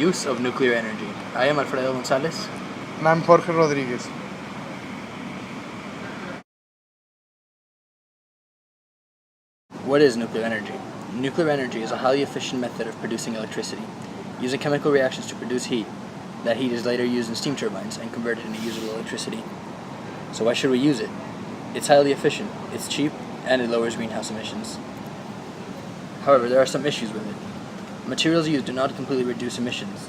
Use of nuclear energy. I am Alfredo Gonzalez. And I'm Jorge Rodriguez. What is nuclear energy? Nuclear energy is a highly efficient method of producing electricity, using chemical reactions to produce heat. That heat is later used in steam turbines and converted into usable electricity. So why should we use it? It's highly efficient, it's cheap, and it lowers greenhouse emissions. However, there are some issues with it. Materials used do not completely reduce emissions.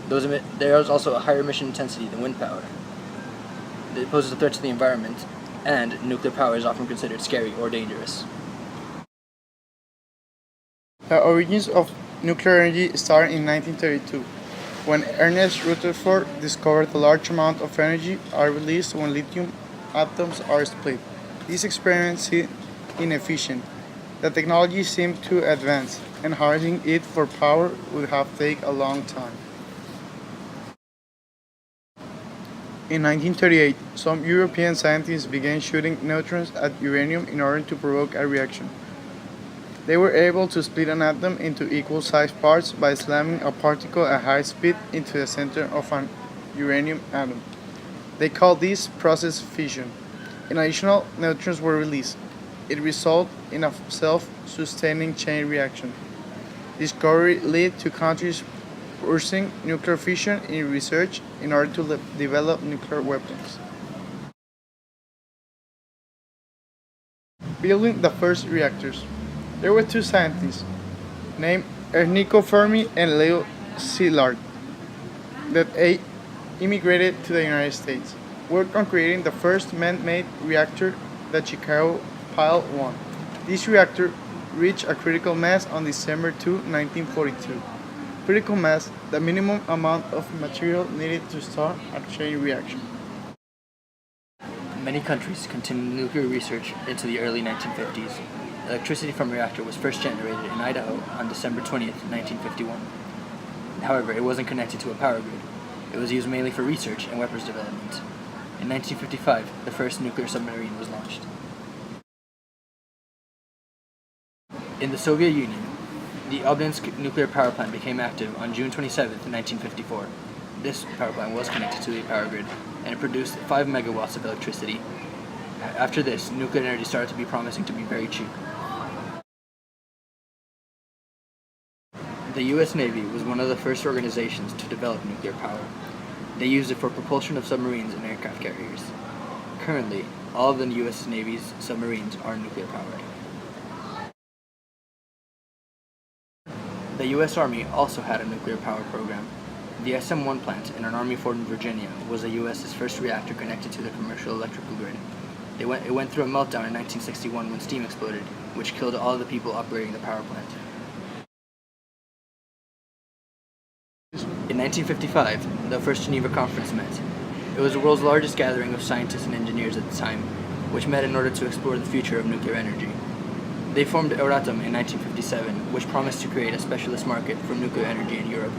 There is also a higher emission intensity than wind power. It poses a threat to the environment, and nuclear power is often considered scary or dangerous. The origins of nuclear energy started in 1932, when Ernest Rutherford discovered a large amount of energy are released when lithium atoms are split. These experiments seemed inefficient. The technology seemed too advanced, and harnessing it for power would have taken a long time. In 1938, some European scientists began shooting neutrons at uranium in order to provoke a reaction. They were able to split an atom into equal-sized parts by slamming a particle at high speed into the center of an uranium atom. They called this process fission. Additional neutrons were released. It resulted in a self-sustaining chain reaction. Discovery led to countries pursuing nuclear fission in research in order to develop nuclear weapons. Building the first reactors. There were two scientists, named Enrico Fermi and Leo Szilard, that immigrated to the United States, worked on creating the first man-made reactor, the Chicago Pile 1. This reactor reached a critical mass on December 2, 1942. Critical mass, the minimum amount of material needed to start a chain reaction. Many countries continued nuclear research into the early 1950s. Electricity from a reactor was first generated in Idaho on December 20th, 1951. However, it wasn't connected to a power grid. It was used mainly for research and weapons development. In 1955, the first nuclear submarine was launched. In the Soviet Union, the Obninsk nuclear power plant became active on June 27th, 1954. This power plant was connected to the power grid, and it produced 5 megawatts of electricity. After this, nuclear energy started to be promising to be very cheap. The U.S. Navy was one of the first organizations to develop nuclear power. They used it for propulsion of submarines and aircraft carriers. Currently, all of the U.S. Navy's submarines are nuclear powered. The U.S. Army also had a nuclear power program. The SM-1 plant in an Army fort in Virginia was the U.S.'s first reactor connected to the commercial electrical grid. It went through a meltdown in 1961 when steam exploded, which killed all of the people operating the power plant. In 1955, the First Geneva Conference met. It was the world's largest gathering of scientists and engineers at the time, which met in order to explore the future of nuclear energy. They formed Euratom in 1957, which promised to create a specialist market for nuclear energy in Europe.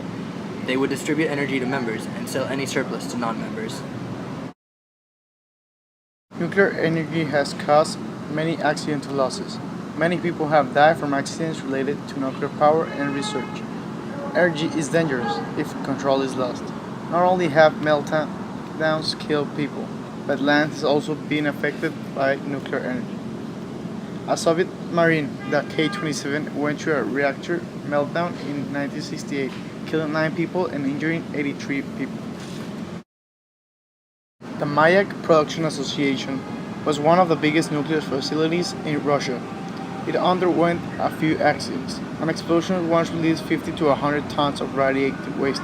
They would distribute energy to members and sell any surplus to non-members. Nuclear energy has caused many accidental losses. Many people have died from accidents related to nuclear power and research. Energy is dangerous if control is lost. Not only have meltdowns killed people, but land has also been affected by nuclear energy. A Soviet Marine, the K-27, went through a reactor meltdown in 1968, killing 9 people and injuring 83 people. The Mayak Production Association was one of the biggest nuclear facilities in Russia. It underwent a few accidents. An explosion once released 50 to 100 tons of radioactive waste.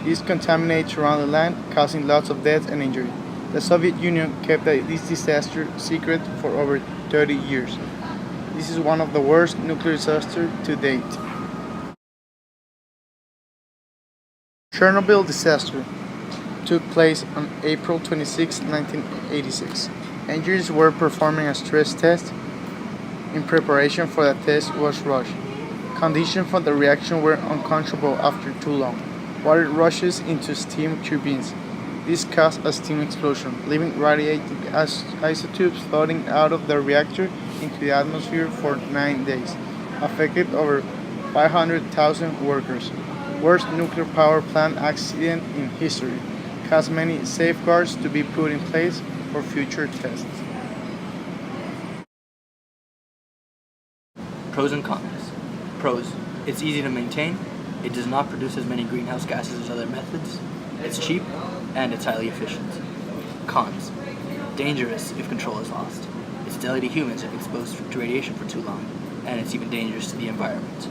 This contaminates around the land, causing lots of deaths and injury. The Soviet Union kept this disaster secret for over 30 years. This is one of the worst nuclear disasters to date. Chernobyl disaster took place on April 26, 1986. Engineers were performing a stress test. In preparation for the test was rushed. Conditions for the reaction were unconscionable after too long. Water rushes into steam turbines. This caused a steam explosion, leaving radioactive isotopes floating out of the reactor into the atmosphere for 9 days, affected over 500,000 workers. worst nuclear power plant accident in history, has many safeguards to be put in place for future tests. Pros and cons. Pros. It's easy to maintain. It does not produce as many greenhouse gases as other methods. It's cheap, and it's highly efficient. Cons. Dangerous if control is lost. It's deadly to humans if exposed to radiation for too long, and it's even dangerous to the environment.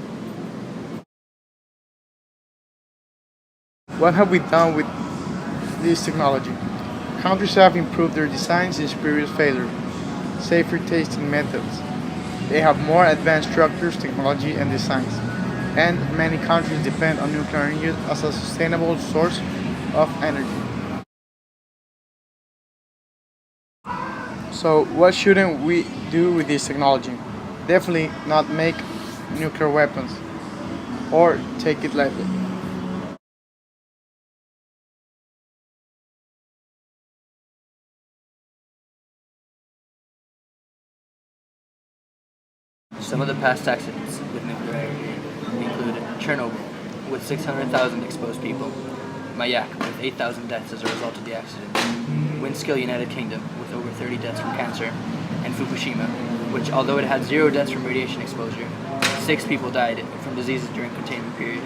What have we done with this technology? Countries have improved their designs since previous failure, safer testing methods. They have more advanced structures, technology, and designs. And many countries depend on nuclear energy as a sustainable source of energy. So, what shouldn't we do with this technology? Definitely not make nuclear weapons or take it lightly. Some of the past accidents with nuclear energy include Chernobyl, with 600,000 exposed people, Mayak, with 8,000 deaths as a result of the accident, Windscale, United Kingdom, with over 30 deaths from cancer, and Fukushima, which, although it had 0 deaths from radiation exposure, 6 people died from diseases during containment period.